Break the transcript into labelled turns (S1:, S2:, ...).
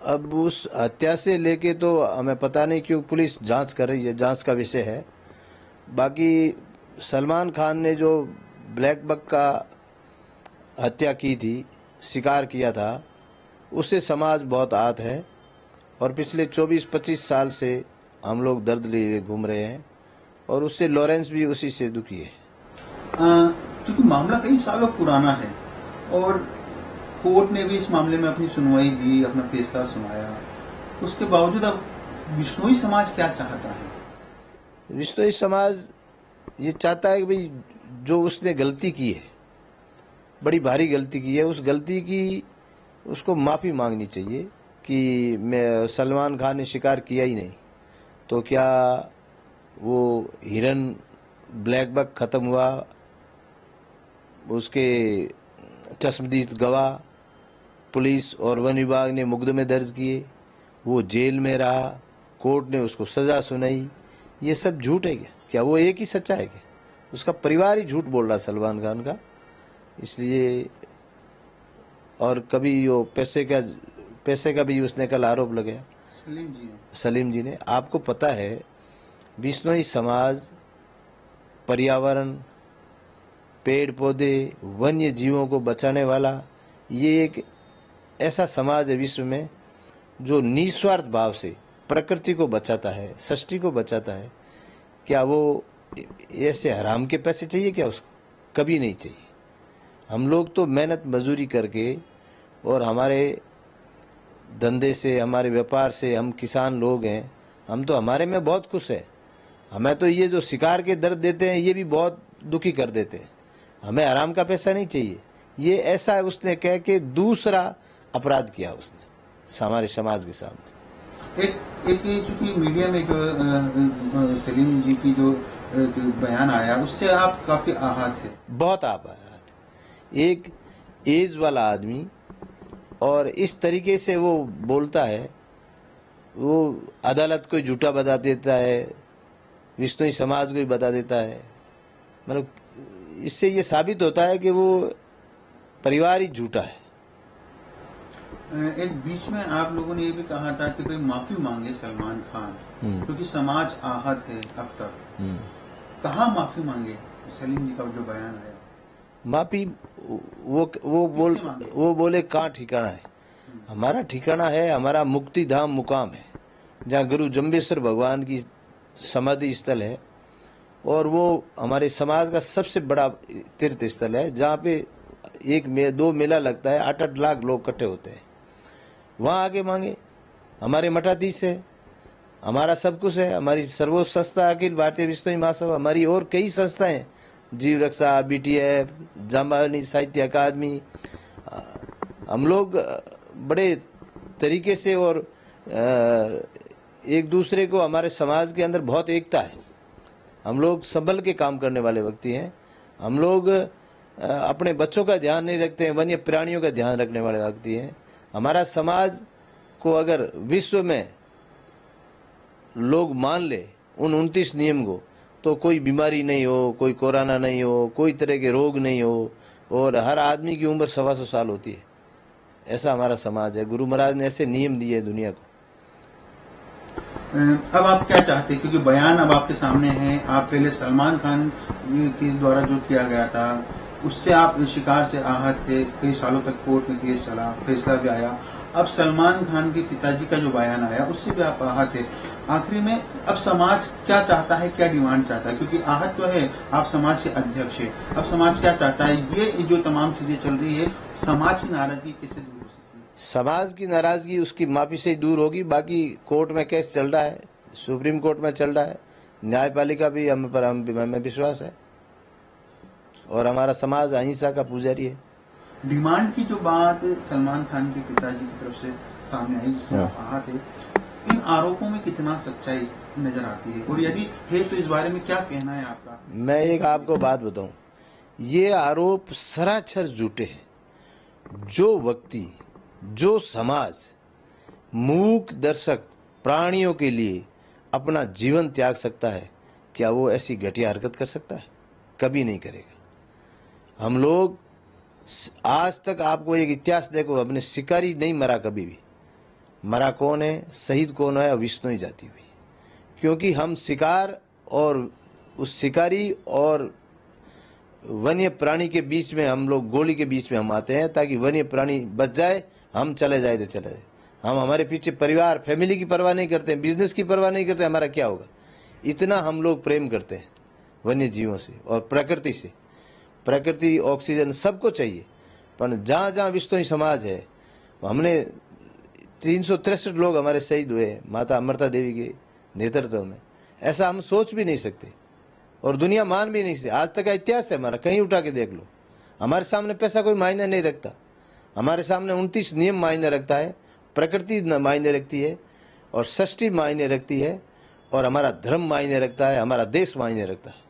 S1: अब उस हत्या से लेके तो हमें पता नहीं क्यों पुलिस जांच कर रही है, जांच का विषय है। बाकी सलमान खान ने जो ब्लैक बक का हत्या की थी, शिकार किया था, उससे समाज बहुत आहत है और पिछले 24-25 साल से हम लोग दर्द लिए घूम रहे हैं और उससे लॉरेंस भी उसी से दुखी है।
S2: क्योंकि मामला कई सालों पुराना है और कोर्ट ने भी इस मामले में अपनी सुनवाई दी, अपना फैसला सुनाया, उसके बावजूद अब बिश्नोई समाज क्या चाहता है?
S1: बिश्नोई समाज ये चाहता है कि भाई जो उसने गलती की है, बड़ी भारी गलती की है, उस गलती की उसको माफ़ी मांगनी चाहिए कि मैं सलमान खान ने शिकार किया ही नहीं तो क्या वो हिरन ब्लैक बक ख़त्म हुआ, उसके चश्मदीद गवाह पुलिस और वन विभाग ने मुकदमे दर्ज किए, वो जेल में रहा, कोर्ट ने उसको सज़ा सुनाई, ये सब झूठ है क्या? क्या वो एक ही सच्चा है क्या? उसका परिवार ही झूठ बोल रहा सलमान खान का। इसलिए और कभी वो पैसे का भी उसने कल आरोप लगाया सलीम जी ने। आपको पता है बिश्नोई समाज पर्यावरण, पेड़ पौधे, वन्य जीवों को बचाने वाला ये एक ऐसा समाज है विश्व में जो निस्वार्थ भाव से प्रकृति को बचाता है, सृष्टि को बचाता है। क्या वो ऐसे हराम के पैसे चाहिए क्या उसको? कभी नहीं चाहिए। हम लोग तो मेहनत मजदूरी करके और हमारे धंधे से, हमारे व्यापार से, हम किसान लोग हैं, हम तो हमारे में बहुत खुश हैं। हमें तो ये जो शिकार के दर्द देते हैं ये भी बहुत दुखी कर देते हैं। हमें आराम का पैसा नहीं चाहिए। ये ऐसा उसने कह के दूसरा अपराध किया उसने हमारे समाज के सामने।
S2: एक चूंकि मीडिया में जो सलीम जी की जो बयान आया उससे आप काफी आहत थे।
S1: बहुत आहत। एक एज वाला आदमी और इस तरीके से वो बोलता है, वो अदालत को झूठा बता देता है, बिश्नोई समाज को ही बता देता है। मतलब इससे ये साबित होता है कि वो परिवार ही झूठा है।
S2: एक बीच में आप लोगों ने ये भी कहा था कि भाई माफी मांगे सलमान खान, क्योंकि समाज आहत है अब तक। कहाँ माफी मांगे? सलीम जी का जो बयान आया,
S1: माफी वो बोले कहाँ ठिकाना है? हमारा ठिकाना है, हमारा मुक्ति धाम मुकाम है, जहाँ गुरु जम्बेश्वर भगवान की समाधि स्थल है और वो हमारे समाज का सबसे बड़ा तीर्थ स्थल है, जहाँ पे दो मेला लगता है, 8-8 लाख लोग इकट्ठे होते हैं। वहाँ आके मांगे। हमारे मठाधीश है, हमारा सब कुछ है, हमारी सर्वोच्च संस्था अखिल भारतीय बिश्नोई महासभा, हमारी और कई संस्थाएं, जीव रक्षा, BTF, जाम्बानी साहित्य अकादमी। हम लोग बड़े तरीके से और एक दूसरे को, हमारे समाज के अंदर बहुत एकता है। हम लोग संभल के काम करने वाले व्यक्ति हैं। हम लोग अपने बच्चों का ध्यान नहीं रखते हैं, वन्य प्राणियों का ध्यान रखने वाले व्यक्ति हैं। हमारा समाज को अगर विश्व में लोग मान ले उन 29 नियम को, तो कोई बीमारी नहीं हो, कोई कोरोना नहीं हो, कोई तरह के रोग नहीं हो और हर आदमी की उम्र 125 साल होती है। ऐसा हमारा समाज है। गुरु महाराज ने ऐसे नियम दिए दुनिया को।
S2: अब आप क्या चाहते हैं? क्योंकि बयान अब आपके सामने है। आप पहले सलमान खान के द्वारा जो किया गया था उससे आप शिकार से आहत थे, कई सालों तक कोर्ट में केस चला, फैसला भी आया। अब सलमान खान के पिताजी का जो बयान आया उससे भी आप आहत थे। आखिरी में अब समाज क्या चाहता है, क्या डिमांड चाहता है? क्योंकि आहत तो है, आप समाज के अध्यक्ष है, अब समाज क्या चाहता है? ये जो तमाम चीजें चल रही है, समाज की नाराजगी कैसे दूर हो सकती है?
S1: समाज की नाराजगी उसकी माफी से ही दूर होगी। बाकी कोर्ट में केस चल रहा है, सुप्रीम कोर्ट में चल रहा है, न्यायपालिका भी हमें विश्वास है और हमारा समाज अहिंसा का पुजारी है।
S2: डिमांड की जो बात सलमान खान के पिताजी की तरफ से सामने आई, जिससे आप आहत है, इन आरोपों में कितना सच्चाई नजर आती है और यदि है तो इस बारे में क्या कहना है आपका?
S1: मैं एक आपको बात बताऊं, ये आरोप सरासर झूठे हैं। जो व्यक्ति, जो समाज मूक दर्शक प्राणियों के लिए अपना जीवन त्याग सकता है, क्या वो ऐसी घटिया हरकत कर सकता है? कभी नहीं करेगा। हम लोग आज तक, आपको एक इतिहास देखो, अपने शिकारी नहीं मरा कभी भी। मरा कौन है, शहीद कौन है, विष्णु ही जाती हुई। क्योंकि हम शिकार और उस शिकारी और वन्य प्राणी के बीच में, हम लोग गोली के बीच में हम आते हैं, ताकि वन्य प्राणी बच जाए, हम चले जाए तो चले जाए। हम हमारे पीछे परिवार, फैमिली की परवाह नहीं करते हैं, बिजनेस की परवाह नहीं करते, हमारा क्या होगा। इतना हम लोग प्रेम करते हैं वन्य जीवों से और प्रकृति से। प्रकृति, ऑक्सीजन सबको चाहिए, पर जहाँ जहाँ विश्नोई समाज है, हमने 363 लोग हमारे शहीद हुए माता अमृता देवी के नेतृत्व में। ऐसा हम सोच भी नहीं सकते और दुनिया मान भी नहीं सकती। आज तक का इतिहास है हमारा, कहीं उठा के देख लो। हमारे सामने पैसा कोई मायने नहीं रखता, हमारे सामने 29 नियम मायने रखता है, प्रकृति मायने रखती है और सृष्टि मायने रखती है और हमारा धर्म मायने रखता है, हमारा देश मायने रखता है।